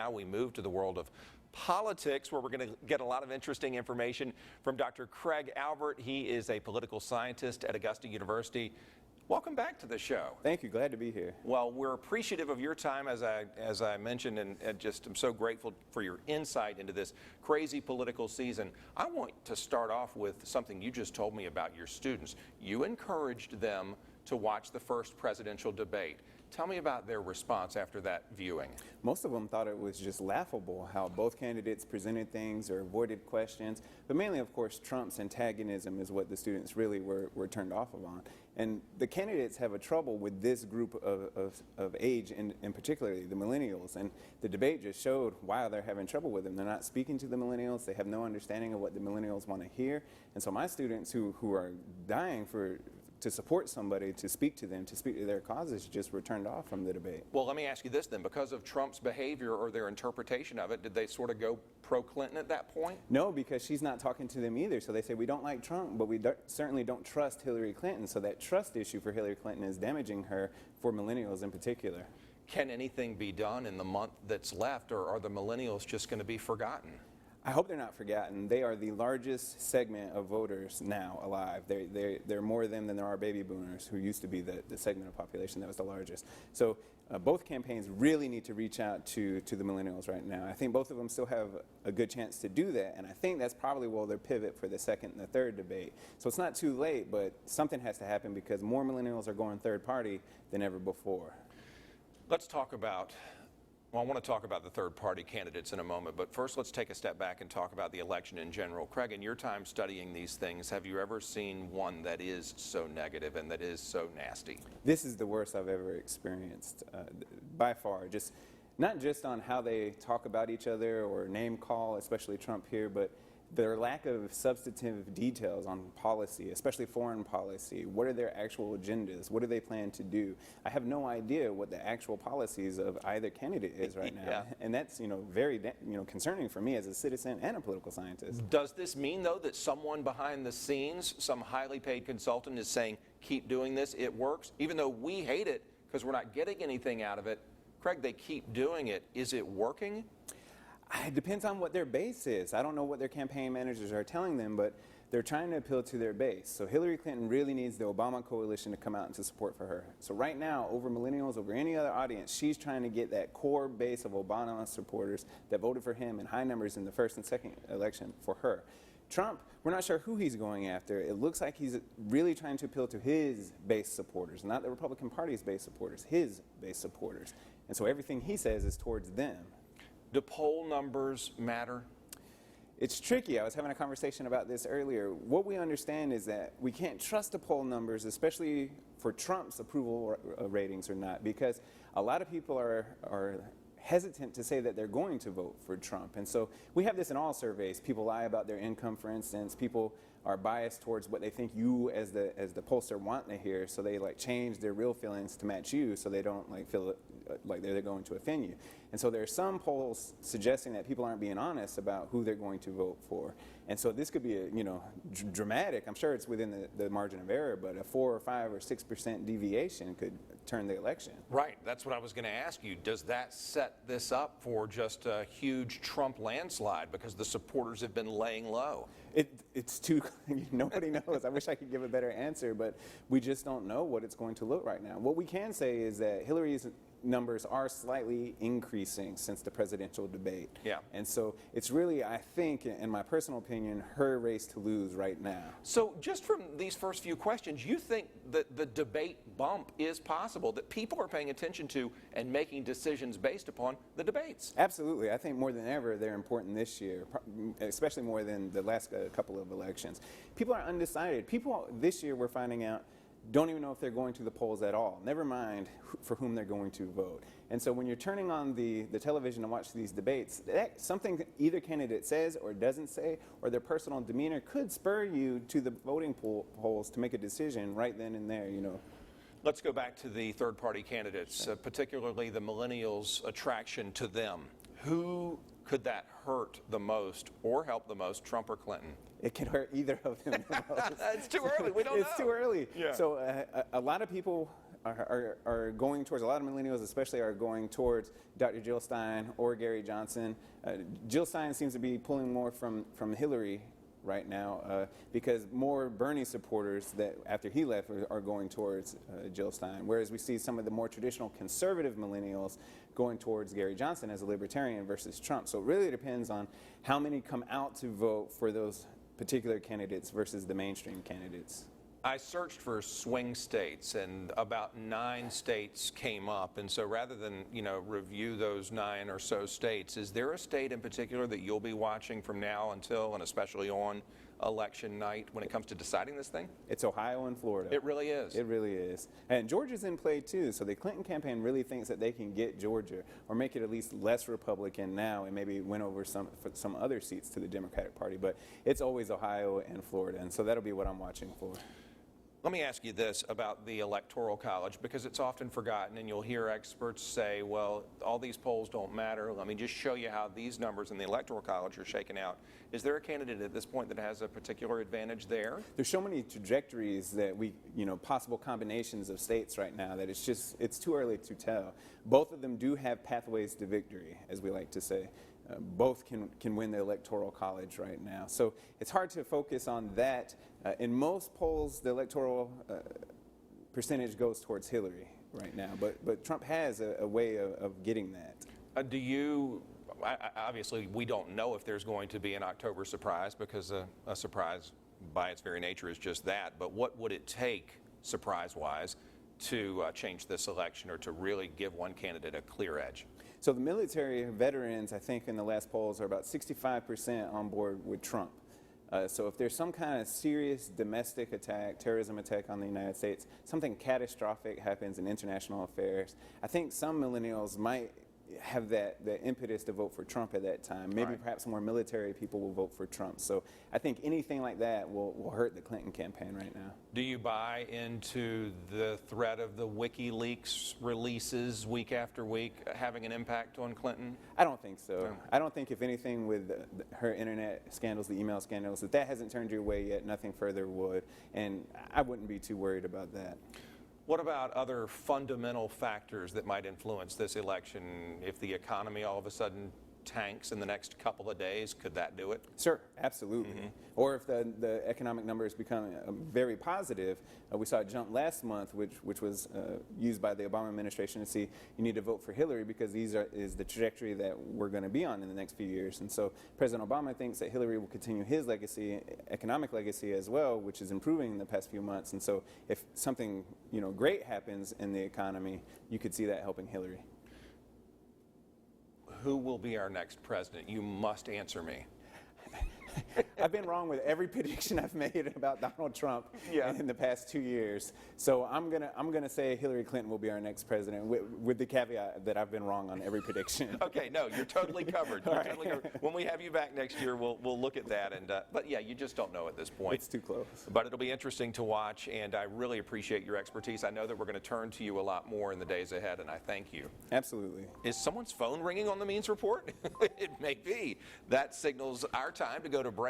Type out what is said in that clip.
now we move to the world of politics, where we're going to get a lot of interesting information from Dr. Craig Albert. He is a political scientist at Augusta University. Welcome back to the show. Thank you. Glad to be here. Well, we're appreciative of your time, as I mentioned, and just am so grateful for your insight into this crazy political season. I want to start off with something you just told me about your students. You encouraged them to watch the first presidential debate. Tell me about their response after that viewing. Most of them thought it was just laughable how both candidates presented things or avoided questions, but mainly, of course, Trump's antagonism is what the students really were turned off on. And the candidates have a trouble with this group of age, and particularly the millennials. And the debate just showed why they're having trouble with them. They're not speaking to the millennials. They have no understanding of what the millennials want to hear. And so my students who are dying to support somebody, to speak to them, to speak to their causes, just were turned off from the debate. Well, let me ask you this then. Because of Trump's behavior or their interpretation of it, did they sort of go pro-Clinton at that point? No, because she's not talking to them either. So they say, we don't like Trump, but we certainly don't trust Hillary Clinton. So that trust issue for Hillary Clinton is damaging her, for millennials in particular. Can anything be done in the month that's left, or are the millennials just going to be forgotten? I hope they're not forgotten. They are the largest segment of voters now alive. There are more of them than there are baby boomers, who used to be the segment of population that was the largest. So both campaigns really need to reach out to the millennials right now. I think both of them still have a good chance to do that, and I think that's probably where they'll pivot for the second and the third debate. So it's not too late, but something has to happen because more millennials are going third party than ever before. Let's talk about, well, I want to talk about the third-party candidates in a moment, but first let's take a step back and talk about the election in general. Craig, in your time studying these things, have you ever seen one that is so negative and that is so nasty? This is the worst I've ever experienced, by far. Not just on how they talk about each other or name call, especially Trump here, but their lack of substantive details on policy, especially foreign policy. What are their actual agendas? What do they plan to do? I have no idea what the actual policies of either candidate is right now. Yeah. And that's, very, concerning for me as a citizen and a political scientist. Does this mean, though, that someone behind the scenes, some highly paid consultant, is saying, keep doing this, it works? Even though we hate it because we're not getting anything out of it, Craig, they keep doing it. Is it working? It depends on what their base is. I don't know what their campaign managers are telling them, but they're trying to appeal to their base. So Hillary Clinton really needs the Obama coalition to come out and to support for her. So right now, over millennials, over any other audience, she's trying to get that core base of Obama supporters that voted for him in high numbers in the first and second election for her. Trump, we're not sure who he's going after. It looks like he's really trying to appeal to his base supporters, not the Republican Party's base supporters, his base supporters. And so everything he says is towards them. Do poll numbers matter? It's tricky. I was having a conversation about this earlier. What we understand is that we can't trust the poll numbers, especially for Trump's approval ratings or not, because a lot of people are hesitant to say that they're going to vote for Trump. And so we have this in all surveys. People lie about their income, for instance. People are biased towards what they think you as the pollster want to hear, so they change their real feelings to match you, so they don't feel like they're going to offend you. And so there are some polls suggesting that people aren't being honest about who they're going to vote for. And so this could be dramatic. I'm sure it's within the margin of error, but a 4 or 5 or 6% deviation could turn the election. Right. That's what I was going to ask you. Does that set this up for just a huge Trump landslide because the supporters have been laying low? It's too, nobody knows. I wish I could give a better answer, but we just don't know what it's going to look right now. What we can say is that Hillary's numbers are slightly increasing since the presidential debate. Yeah. And so it's really, I think, in my personal opinion, her race to lose right now. So just from these first few questions, you think that the debate bump is possible, that people are paying attention to and making decisions based upon the debates? Absolutely. I think more than ever they're important this year, especially more than the last couple of elections. People are undecided. People this year, we're finding out, don't even know if they're going to the polls at all, never mind for whom they're going to vote. And so when you're turning on the television to watch these debates, something either candidate says or doesn't say, or their personal demeanor could spur you to the voting polls to make a decision right then and there, Let's go back to the third-party candidates, particularly the millennials' attraction to them. Who could that hurt the most or help the most, Trump or Clinton? It can hurt either of them the most. It's too early. We don't know. It's too early. Yeah. So a lot of people are going towards, a lot of millennials especially are going towards Dr. Jill Stein or Gary Johnson. Jill Stein seems to be pulling more from Hillary right now because more Bernie supporters that after he left are going towards Jill Stein, whereas we see some of the more traditional conservative millennials going towards Gary Johnson as a libertarian versus Trump. So it really depends on how many come out to vote for those particular candidates versus the mainstream candidates. I searched for swing states, and about 9 states came up. And so rather than, review those 9 or so states, is there a state in particular that you'll be watching from now until, and especially on election night when it comes to deciding this thing? It's Ohio and Florida. It really is. It really is. And Georgia's in play too. So the Clinton campaign really thinks that they can get Georgia or make it at least less Republican now and maybe win over some other seats to the Democratic Party. But it's always Ohio and Florida. And so that'll be what I'm watching for. Let me ask you this about the Electoral College, because it's often forgotten, and you'll hear experts say, well, all these polls don't matter. Let me just show you how these numbers in the Electoral College are shaken out. Is there a candidate at this point that has a particular advantage there? There's so many trajectories that possible combinations of states right now that it's too early to tell. Both of them do have pathways to victory, as we like to say. Both can win the Electoral College right now. So it's hard to focus on that. In most polls, the electoral percentage goes towards Hillary right now, but Trump has a way of getting that. Obviously, we don't know if there's going to be an October surprise, because a surprise by its very nature is just that, but what would it take, surprise-wise, to change this election or to really give one candidate a clear edge? So the military veterans, I think in the last polls, are about 65% on board with Trump. So if there's some kind of serious domestic attack, terrorism attack on the United States, something catastrophic happens in international affairs, I think some millennials might have the impetus to vote for Trump at that time. Maybe right. Perhaps more military people will vote for Trump. So I think anything like that will hurt the Clinton campaign right now. Do you buy into the threat of the WikiLeaks releases week after week having an impact on Clinton? I don't think so. No. I don't think if anything with her internet scandals, the email scandals, that hasn't turned your way yet, nothing further would. And I wouldn't be too worried about that. What about other fundamental factors that might influence this election? If the economy all of a sudden tanks in the next couple of days, could that do it? Sure, absolutely. Mm-hmm. Or if the economic numbers become very positive, we saw a jump last month, which was used by the Obama administration to see you need to vote for Hillary because is the trajectory that we're going to be on in the next few years. And so President Obama thinks that Hillary will continue his legacy, economic legacy as well, which is improving in the past few months. And so if something great happens in the economy, you could see that helping Hillary. Who will be our next president? You must answer me. I've been wrong with every prediction I've made about Donald Trump in the past 2 years. So I'm gonna say Hillary Clinton will be our next president, with the caveat that I've been wrong on every prediction. Okay, no, you're totally covered. You're totally covered. When we have you back next year, we'll look at that. But yeah, you just don't know at this point. It's too close. But it'll be interesting to watch, and I really appreciate your expertise. I know that we're going to turn to you a lot more in the days ahead, and I thank you. Absolutely. Is someone's phone ringing on the Means Report? It may be. That signals our time to go to break.